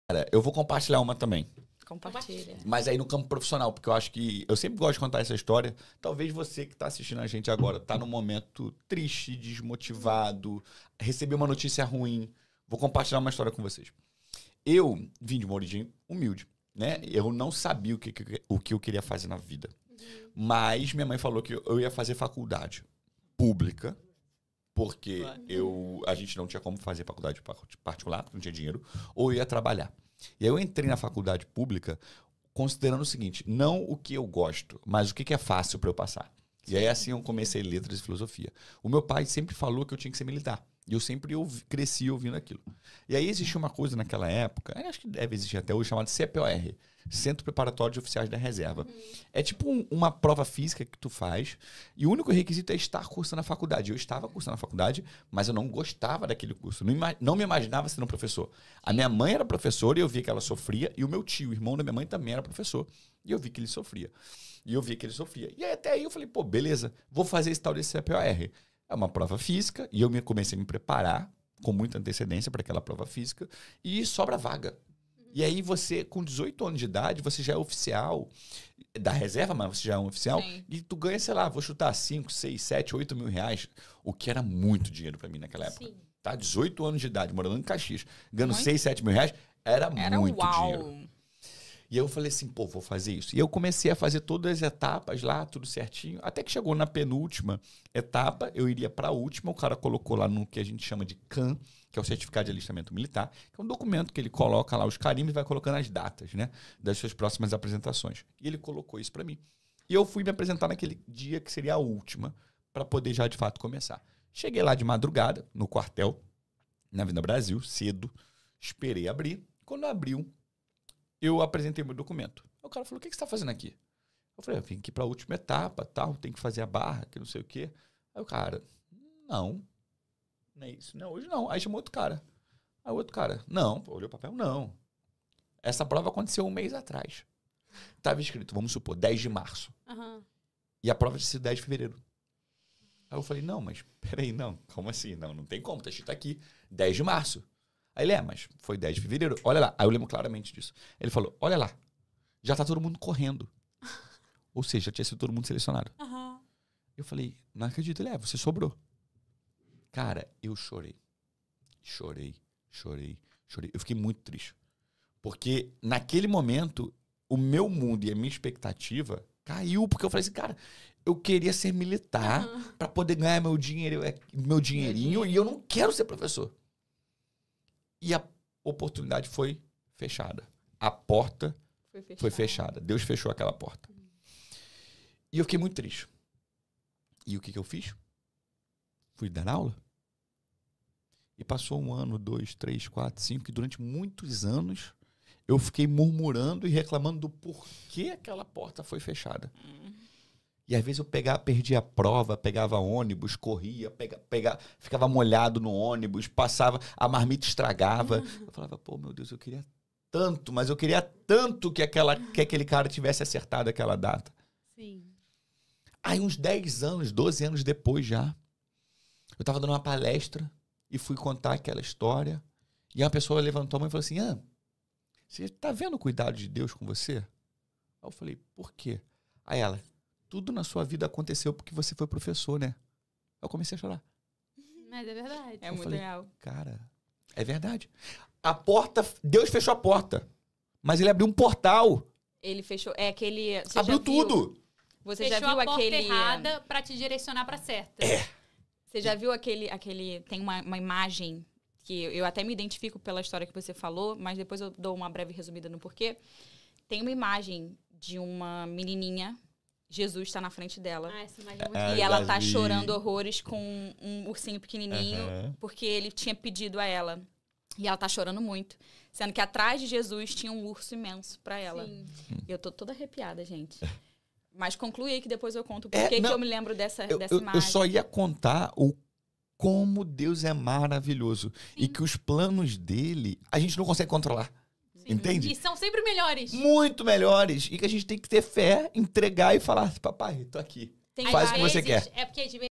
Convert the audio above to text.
Cara, eu vou compartilhar uma também. Compartilha. Mas aí no campo profissional, porque eu acho que... Eu sempre gosto de contar essa história. Talvez você que está assistindo a gente agora tá num momento triste, desmotivado, recebeu uma notícia ruim. Vou compartilhar uma história com vocês. Eu vim de uma origem humilde, né? Eu não sabia o que eu queria fazer na vida. Mas minha mãe falou que eu ia fazer faculdade pública, porque a gente não tinha como fazer faculdade particular, porque não tinha dinheiro, ou eu ia trabalhar. E aí eu entrei na faculdade pública considerando o seguinte, não o que eu gosto, mas o que é fácil para eu passar. E aí assim eu comecei letras e filosofia. O meu pai sempre falou que eu tinha que ser militar. E eu sempre cresci ouvindo aquilo. E aí existia uma coisa naquela época, acho que deve existir até hoje, chamada CPOR, Centro Preparatório de Oficiais da Reserva. É tipo uma prova física que tu faz, e o único requisito é estar cursando a faculdade. Eu estava cursando a faculdade, mas eu não gostava daquele curso. Não me imaginava sendo professor. A minha mãe era professora e eu via que ela sofria, e o meu tio, o irmão da minha mãe, também era professor. E eu vi que ele sofria. E aí até aí eu falei, pô, beleza, vou fazer esse tal desse CPOR. É uma prova física, e eu comecei a me preparar com muita antecedência para aquela prova física, e sobra vaga. E aí você, com 18 anos de idade, você já é oficial da reserva, mas você já é um oficial, e tu ganha, sei lá, vou chutar 5, 6, 7, 8 mil reais, o que era muito dinheiro para mim naquela época. Sim. Tá? 18 anos de idade, morando em Caxias, ganhando 6, 7 mil reais, era muito dinheiro. E aí eu falei assim, pô, vou fazer isso. E eu comecei a fazer todas as etapas lá, tudo certinho. Até que chegou na penúltima etapa, eu iria para a última. O cara colocou lá no que a gente chama de CAM, que é o Certificado de Alistamento Militar, que é um documento que ele coloca lá os carimbos e vai colocando as datas, né, das suas próximas apresentações. E ele colocou isso para mim. E eu fui me apresentar naquele dia que seria a última, para poder já de fato começar. Cheguei lá de madrugada, no quartel, na Avenida Brasil, cedo. Esperei abrir. Quando abriu, eu apresentei meu documento. O cara falou, o que você está fazendo aqui? Eu falei, eu vim aqui para a última etapa, tal, tem que fazer a barra, que não sei o quê. Aí o cara, não é isso. Não, hoje não. Aí chamou outro cara. Aí o outro cara, não, olhou o papel, não. Essa prova aconteceu um mês atrás. Estava escrito, vamos supor, 10 de março. E a prova tinha sido 10 de fevereiro. Aí eu falei, não, mas peraí, não, como assim? Não tem como, tá escrito aqui, 10 de março. Aí ele, mas foi 10 de fevereiro, olha lá. Aí eu lembro claramente disso. Ele falou, olha lá, já tá todo mundo correndo. Ou seja, já tinha sido todo mundo selecionado. Eu falei, não acredito. Ele, você sobrou. Cara, eu chorei. Chorei. Eu fiquei muito triste. Porque naquele momento, o meu mundo e a minha expectativa caiu. Porque eu falei assim, cara, eu queria ser militar pra poder ganhar meu dinheirinho e eu não quero ser professor. E a oportunidade foi fechada. A porta foi fechada. Deus fechou aquela porta. E eu fiquei muito triste. E o que eu fiz? Fui dar aula. E passou 1 ano, 2, 3, 4, 5, e durante muitos anos eu fiquei murmurando e reclamando do porquê aquela porta foi fechada. E às vezes eu perdia a prova, pegava ônibus, corria, ficava molhado no ônibus, passava, a marmita estragava. Eu falava, pô, meu Deus, eu queria tanto que aquele cara tivesse acertado aquela data. Sim. Aí uns 10 anos, 12 anos depois já, eu estava dando uma palestra e fui contar aquela história. E uma pessoa levantou a mão e falou assim, você está vendo o cuidado de Deus com você? Aí eu falei, por quê? Aí ela, tudo na sua vida aconteceu porque você foi professor, né? Eu comecei a chorar. Mas é verdade. É muito real. Cara, é verdade. A porta, Deus fechou a porta, mas ele abriu um portal. Ele fechou, aquele... Abriu tudo. Você Fechou já viu a porta aquele... errada pra te direcionar pra certa. Você já viu aquele tem uma imagem que eu até me identifico pela história que você falou, mas depois eu dou uma breve resumida no porquê. Tem uma imagem de uma menininha, Jesus está na frente dela. Essa imagem é muito E linda. ela tá chorando horrores com um ursinho pequenininho, porque ele tinha pedido a ela. E ela tá chorando muito. Sendo que atrás de Jesus tinha um urso imenso pra ela. Sim. E eu tô toda arrepiada, gente. Mas conclui aí que depois eu conto por que eu me lembro dessa imagem. Eu só ia contar como Deus é maravilhoso. E que os planos dele, a gente não consegue controlar. Sim. Entende? E são sempre melhores. Muito melhores. E que a gente tem que ter fé, entregar e falar, papai, tô aqui. Faz o que você quer. É porque às vezes